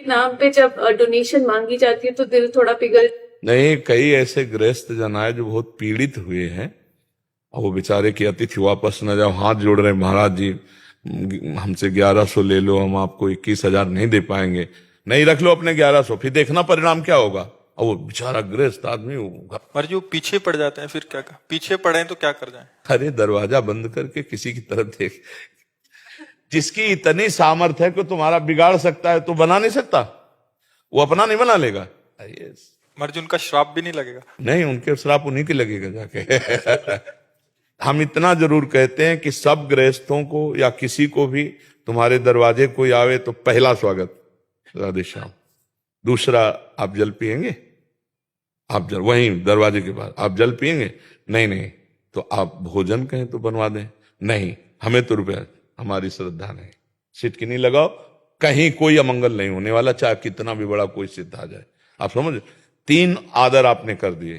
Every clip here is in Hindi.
नाम पे जब डोनेशन मांगी जाती है तो दिल थोड़ा पिघल। नहीं, कई ऐसे गृहस्थ जन आए जो बहुत पीड़ित हुए हैं और वो बेचारे की अतिथि वापस न जाओ, हाथ जोड़ रहे हैं, महाराज जी हमसे 1100 ले लो, हम आपको 21,000 नहीं दे पाएंगे। नहीं, रख लो अपने 1100, फिर देखना परिणाम क्या होगा। और वो बेचारा गृहस्थ आदमी होगा। और जो पीछे पड़ जाते हैं फिर क्या कर, पीछे पड़े तो क्या कर जाए? अरे दरवाजा बंद करके किसी की तरफ देख। जिसकी इतनी सामर्थ्य है कि तुम्हारा बिगाड़ सकता है तो बना नहीं सकता, वो अपना नहीं बना लेगा। यस, मर्जी उनका श्राप भी नहीं लगेगा। नहीं, उनके श्राप उन्हीं की लगेगा जाके। हम इतना जरूर कहते हैं कि सब गृहस्थों को या किसी को भी तुम्हारे दरवाजे कोई आवे तो पहला स्वागत राधे श्याम। दूसरा, आप जल पिएंगे? आप जल, वहीं दरवाजे के बाद आप जल पिएंगे? नहीं नहीं, तो आप भोजन कहें तो बनवा दें। नहीं, हमें तो रुपया, हमारी श्रद्धा नहीं। सिटकी नहीं लगाओ, कहीं कोई अमंगल नहीं होने वाला, चाहे कितना भी बड़ा कोई सिद्ध आ जाए। आप समझ, 3 आदर आपने कर दिए।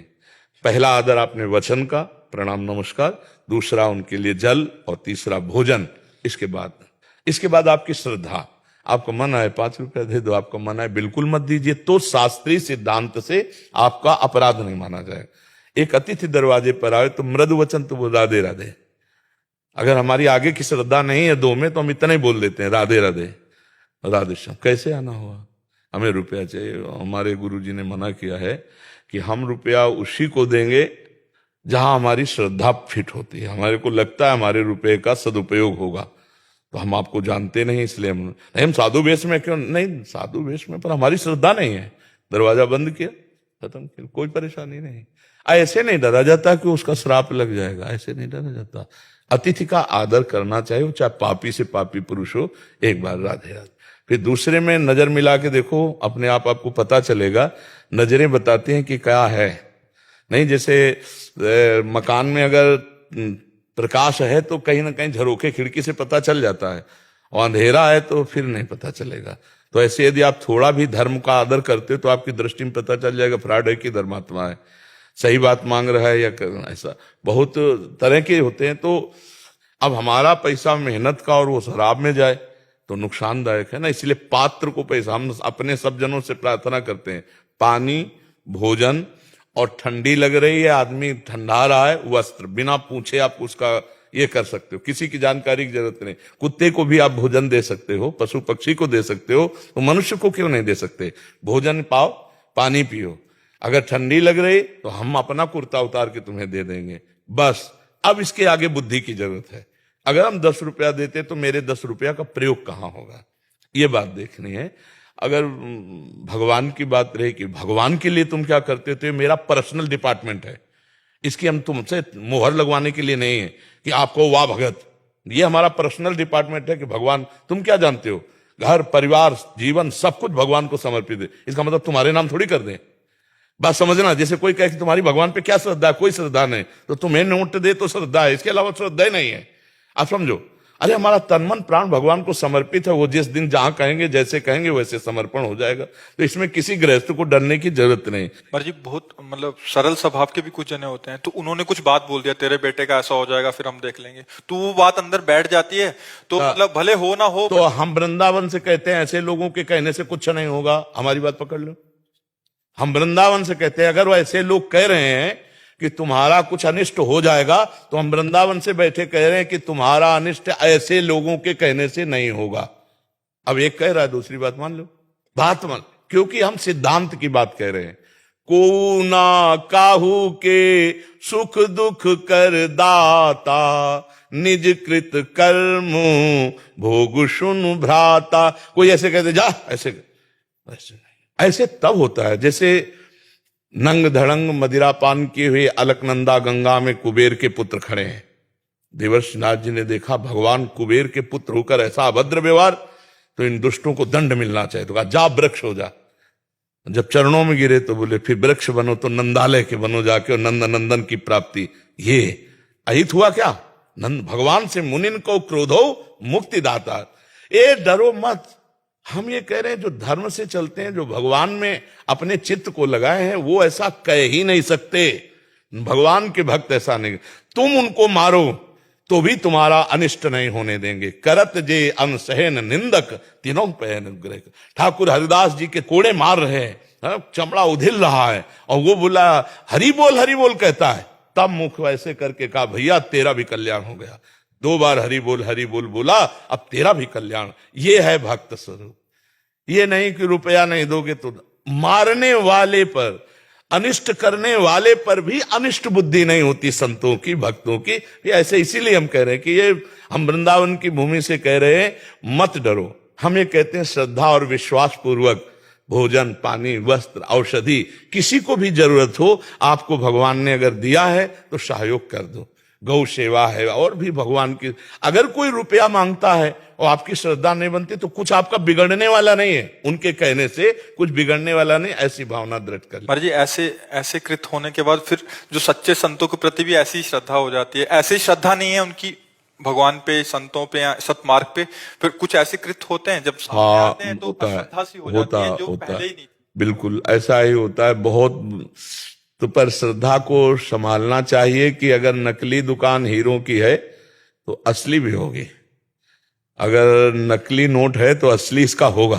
पहला आदर आपने वचन का, प्रणाम नमस्कार। दूसरा उनके लिए जल, और तीसरा भोजन। इसके बाद आपकी श्रद्धा। आपको मन आए 5 रुपया दे दो, आपको मन आए बिल्कुल मत दीजिए, तो शास्त्रीय सिद्धांत से आपका अपराध नहीं माना जाए। एक अतिथि दरवाजे पर आए तो मृदु वचन तो वो राधे राधे। अगर हमारी आगे की श्रद्धा नहीं है 2 में, तो हम इतना ही बोल देते हैं राधे राधे राधे श्याम। कैसे आना हुआ, हमें रुपया चाहिए। हमारे गुरुजी ने मना किया है कि हम रुपया उसी को देंगे जहां हमारी श्रद्धा फिट होती है। हमारे को लगता है हमारे रुपए का सदुपयोग होगा, तो हम आपको जानते नहीं, इसलिए हम साधु वेश में क्यों नहीं, साधु वेश में, पर हमारी श्रद्धा नहीं है। दरवाजा बंद किया, खत्म किया, कोई परेशानी नहीं। ऐसे नहीं डरा जाता कि उसका श्राप लग जाएगा, ऐसे नहीं डरा जाता। अतिथि का आदर करना चाहिए, वो चाहे पापी से पापी पुरुष हो। एक बार राधे राधे। फिर दूसरे में नजर मिला के देखो, अपने आप आपको पता चलेगा। नजरें बताती हैं कि क्या है। नहीं, जैसे मकान में अगर प्रकाश है तो कहीं ना कहीं झरोखे खिड़की से पता चल जाता है, और अंधेरा है तो फिर नहीं पता चलेगा। तो ऐसे यदि आप थोड़ा भी धर्म का आदर करते हो तो आपकी दृष्टि में पता चल जाएगा फ्रॉड की धर्मात्मा है, सही बात मांग रहा है या ऐसा बहुत तरह के होते हैं। तो अब हमारा पैसा मेहनत का और वो शराब में जाए तो नुकसानदायक है ना। इसलिए पात्र को पैसा, हम अपने सब जनों से प्रार्थना करते हैं, पानी, भोजन, और ठंडी लग रही है, आदमी ठंडा रहा है, वस्त्र, बिना पूछे आप उसका ये कर सकते हो, किसी की जानकारी की जरूरत नहीं। कुत्ते को भी आप भोजन दे सकते हो, पशु पक्षी को दे सकते हो, तो मनुष्य को क्यों नहीं दे सकते? भोजन पाओ, पानी पियो। अगर ठंडी लग रही तो हम अपना कुर्ता उतार के तुम्हें दे देंगे, बस। अब इसके आगे बुद्धि की जरूरत है। अगर हम 10 रुपया देते तो मेरे 10 रुपया का प्रयोग कहां होगा, ये बात देखनी है। अगर भगवान की बात रही कि भगवान के लिए तुम क्या करते हो, तो ये मेरा पर्सनल डिपार्टमेंट है, इसकी हम तुमसे मोहर लगवाने के लिए नहीं है कि आपको वाह भगत। ये हमारा पर्सनल डिपार्टमेंट है कि भगवान, तुम क्या जानते हो, घर परिवार जीवन सब कुछ भगवान को समर्पित है। इसका मतलब तुम्हारे नाम थोड़ी कर दें। बात समझना, जैसे कोई कहे कि तुम्हारी भगवान पे क्या श्रद्धा है, कोई श्रद्धा नहीं, तो तुम्हें नोट दे तो श्रद्धा है, इसके अलावा श्रद्धा ही नहीं है। आप समझो, अरे हमारा तन मन प्राण भगवान को समर्पित है, वो जिस दिन जहां कहेंगे जैसे कहेंगे वैसे समर्पण हो जाएगा। तो इसमें किसी गृहस्थ को डरने की जरूरत नहीं। पर जी बहुत मतलब सरल स्वभाव के भी कुछ जने होते हैं, तो उन्होंने कुछ बात बोल दिया, तेरे बेटे का ऐसा हो जाएगा, फिर हम देख लेंगे, तो वो बात अंदर बैठ जाती है। तो मतलब भले हो ना हो, तो हम वृंदावन से कहते हैं ऐसे लोगों के कहने से कुछ नहीं होगा, हमारी बात पकड़ लो। हम वृंदावन से कहते हैं अगर वो ऐसे लोग कह रहे हैं कि तुम्हारा कुछ अनिष्ट हो जाएगा, तो हम वृंदावन से बैठे कह रहे हैं कि तुम्हारा अनिष्ट ऐसे लोगों के कहने से नहीं होगा। अब एक कह रहा है, दूसरी बात मान लो, बात मान, क्योंकि हम सिद्धांत की बात कह रहे हैं। को ना काहू के सुख दुख कर दाता, निज कृत कर्म भोग सुन भ्राता। कोई ऐसे कहते जा, ऐसे ऐसे तब होता है जैसे नंग धड़ंग मदिरापान किए हुए अलकनंदा गंगा में कुबेर के पुत्र खड़े हैं। देवर्षि नारद जी ने देखा भगवान कुबेर के पुत्र होकर ऐसा अभद्र व्यवहार, तो इन दुष्टों को दंड मिलना चाहिए। तो कहा जा वृक्ष हो जा। जब चरणों में गिरे तो बोले फिर वृक्ष बनो, तो नंदालय के बनो जाके, और नंद नंदन की प्राप्ति। ये अहित हुआ क्या? नंद भगवान से मुनिन को क्रोधो मुक्ति दाता। ए डरो मत। हम ये कह रहे हैं जो धर्म से चलते हैं, जो भगवान में अपने चित्त को लगाए हैं, वो ऐसा कह ही नहीं सकते। भगवान के भक्त ऐसा नहीं, तुम उनको मारो, तो भी तुम्हारा अनिष्ट नहीं होने देंगे। करत जे अनसहन निंदक तीनों पे अनुग्रह। ठाकुर हरिदास जी के कोड़े मार रहे हैं, चमड़ा उधिल रहा है, और वो बोला हरि बोल कहता है। तब मुख वैसे करके कहा भैया तेरा भी कल्याण हो गया। 2 बार हरि बोल बोला, अब तेरा भी कल्याण। ये है भक्त स्वरूप। ये नहीं कि रुपया नहीं दोगे तो। मारने वाले पर, अनिष्ट करने वाले पर भी अनिष्ट बुद्धि नहीं होती संतों की, भक्तों की। ये ऐसे इसीलिए हम कह रहे हैं कि ये हम वृंदावन की भूमि से कह रहे हैं, मत डरो। हम ये कहते हैं श्रद्धा और विश्वास पूर्वक भोजन, पानी, वस्त्र, औषधि, किसी को भी जरूरत हो, आपको भगवान ने अगर दिया है तो सहयोग कर दो। गौ सेवा है और भी भगवान की। अगर कोई रुपया मांगता है और आपकी श्रद्धा नहीं बनती तो कुछ आपका बिगड़ने वाला नहीं है, उनके कहने से कुछ बिगड़ने वाला नहीं, ऐसी भावना दृढ़ कर। महाराज जी ऐसे कृत होने के बाद फिर जो सच्चे संतों के प्रति भी ऐसी श्रद्धा हो जाती है। ऐसी श्रद्धा नहीं है उनकी भगवान पे, संतों पे, सतमार्ग पे, फिर कुछ ऐसे कृत होते हैं जब सामने आते हैं तो श्रद्धा सी हो जाती है जो पहले ही नहीं। बिल्कुल ऐसा ही होता है बहुत। तो पर श्रद्धा को संभालना चाहिए कि अगर नकली दुकान हीरो की है तो असली भी होगी, अगर नकली नोट है तो असली इसका होगा।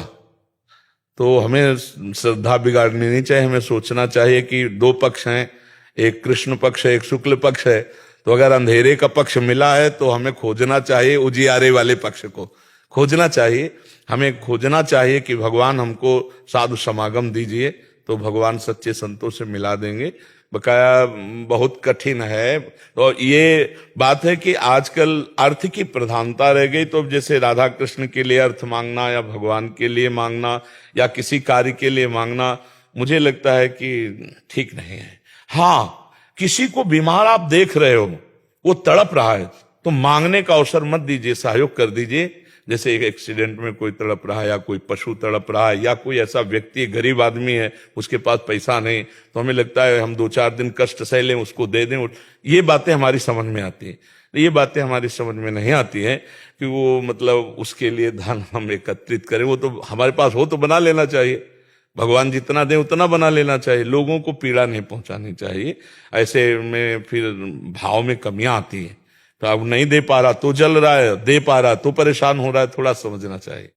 तो हमें श्रद्धा बिगाड़नी नहीं चाहिए। हमें सोचना चाहिए कि 2 पक्ष हैं, एक कृष्ण पक्ष है, एक शुक्ल पक्ष है। तो अगर अंधेरे का पक्ष मिला है तो हमें खोजना चाहिए उजियारे वाले पक्ष को खोजना चाहिए। हमें खोजना चाहिए कि भगवान हमको साधु समागम दीजिए, तो भगवान सच्चे संतों से मिला देंगे। बकाया बहुत कठिन है। तो ये बात है कि आजकल अर्थ की प्रधानता रह गई। तो जैसे राधा कृष्ण के लिए अर्थ मांगना या भगवान के लिए मांगना या किसी कार्य के लिए मांगना, मुझे लगता है कि ठीक नहीं है। हाँ, किसी को बीमार आप देख रहे हो, वो तड़प रहा है, तो मांगने का अवसर मत दीजिए, सहयोग कर दीजिए। जैसे एक एक्सीडेंट में कोई तड़प रहा है या कोई पशु तड़प रहा है या कोई ऐसा व्यक्ति गरीब आदमी है, उसके पास पैसा नहीं, तो हमें लगता है हम 2-4 दिन कष्ट सह लें, उसको दे दें। ये बातें हमारी समझ में आती है। ये बातें हमारी समझ में नहीं आती है कि वो मतलब उसके लिए धन हम एकत्रित करें। वो तो हमारे पास हो तो बना लेना चाहिए, भगवान जितना दे उतना बना लेना चाहिए। लोगों को पीड़ा नहीं पहुंचानी चाहिए। ऐसे में फिर भाव में कमियां आती है। तो अब नहीं दे पा रहा तो जल रहा है, दे पा रहा तो परेशान हो रहा है, थोड़ा समझना चाहिए।